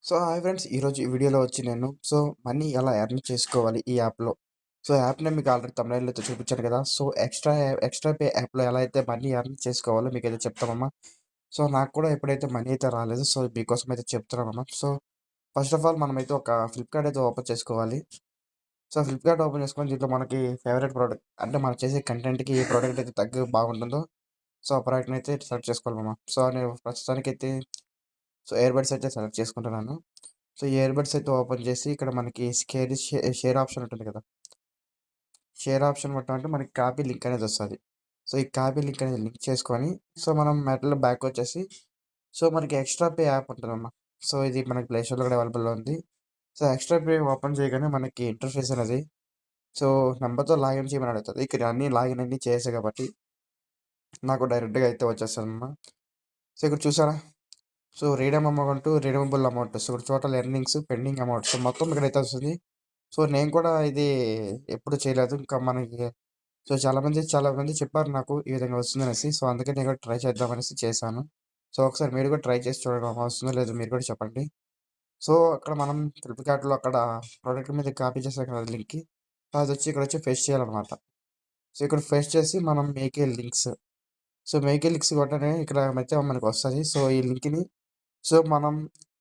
Hi friends. ఈరోజు ఈ వీడియోలో వచ్చి నేను మనీ ఎలా ఎర్న్ చేసుకోవాలి ఈ యాప్‌లో. యాప్ నేమ్ మీకు ఆల్రెడీ థంబ్‌నెయిల్‌లో అయితే చూపించాను కదా! ఎక్స్‌ట్రా పే యాప్‌లో ఎలా అయితే మనీ ఎర్న్ చేసుకోవాలో మీకైతే చెప్తానమ్మా. నాకు కూడా ఎప్పుడైతే మనీ అయితే రాలేదు. మీకోసం అయితే చెప్తున్నానమ్మా. ఫస్ట్ ఆఫ్ ఆల్ మనమైతే ఒక ఫ్లిప్‌కార్ట్ అయితే ఓపెన్ చేసుకోవాలి. ఫ్లిప్‌కార్ట్ ఓపెన్ చేసుకొని దీంట్లో మనకి ఫేవరెట్ ప్రొడక్ట్ అంటే మనం చేసే కంటెంట్‌కి ఏ ప్రొడక్ట్ అయితే బాగుంటుందో ఆ ప్రొడక్ట్‌ని అయితే సెలెక్ట్ చేసుకోవాలమ్మా. నేను ప్రస్తుతానికైతే ఇయర్ బడ్స్ అయితే సెలెక్ట్ చేసుకుంటున్నాను. ఈ ఇయర్ బడ్స్ అయితే ఓపెన్ చేసి ఇక్కడ మనకి షేర్ ఆప్షన్ ఉంటుంది కదా! షేర్ ఆప్షన్ కొట్టామంటే మనకి కాపీ లింక్ అనేది వస్తది. ఈ కాపీ లింక్ అనేది లింక్ చేసుకొని మనం మెటల్ బ్యాక్‌కొచ్చేసి మనకి ఎక్స్‌ట్రా పే యాప్ ఉంటదమ్మా. ఇది మనకి ప్లే స్టోర్‌లో కూడా అవైలబుల్‌లో ఉంది. ఎక్స్‌ట్రా పే ఓపెన్ చేయగానే మనకి ఇంటర్ఫేస్ అనేది సో నంబర్‌తో లాగిన్ చేయమని అడుగుతది. ఇక్కడ అన్నీ లాగిన్ అన్నీ చేశా కాబట్టి నాకు డైరెక్ట్‌గా అయితే వచ్చేస్తదమ్మా. ఇక్కడ చూసారా? రీడమబుల్ అమౌంట్. ఇక్కడ టోటల్ ఎర్నింగ్స్, పెండింగ్ అమౌంట్. మొత్తం ఇక్కడైతే వస్తది. నేను కూడా ఇది ఎప్పుడు చేయలేదు. ఇంకా మనకి చాలా మంది చెప్పారు నాకు ఈ విధంగా వస్తుందనేసి. అందుకే నేను కూడా ట్రై చేద్దామనేసి చేశాను. ఒకసారి మీరు కూడా ట్రై చేసి చూడండి అమ్మా. వస్తుందో లేదో మీరు కూడా చెప్పండి. అక్కడ మనం ఫ్లిప్‌కార్ట్‌లో అక్కడ ప్రొడక్ట్ మీద కాపీ చేసాం కదా లింక్‌కి. ఇక్కడొచ్చి పేస్ట్ చేయాలనమాట. ఇక్కడ పేస్ట్ చేసి మనం make a links. Make a links కొట్టగానే ఇక్కడ అయితే మనకొస్తది. ఈ లింక్‌ని మనం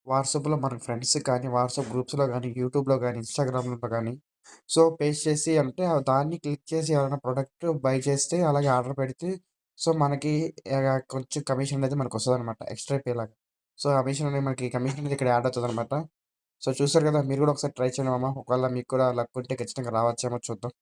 వాట్సాప్‌లో మన ఫ్రెండ్స్‌కి కానీ, వాట్సాప్ గ్రూప్స్‌లో గానీ, యూట్యూబ్‌లో గానీ, ఇన్‌స్టాగ్రామ్‌లో గానీ పేస్ట్ చేసి అంటే దాన్ని క్లిక్ చేసి ఎవరైనా ప్రొడక్ట్ బై చేస్తే అలాగే ఆర్డర్ పెడితే మనకి కొంచెం కమిషన్ అనేది మనకొస్తదనమాట. ఎక్స్‌ట్రా పే లాగా. కమిషన్ అనేది ఇక్కడ యాడ్ అవుతదనమాట. చూసారు కదా! మీరు కూడా ఒకసారి ట్రై చేయండి మామ. ఒకవేళ మీకు కూడా లక్ ఉంటే ఖచ్చితంగా రావచ్చేమో చూద్దాం.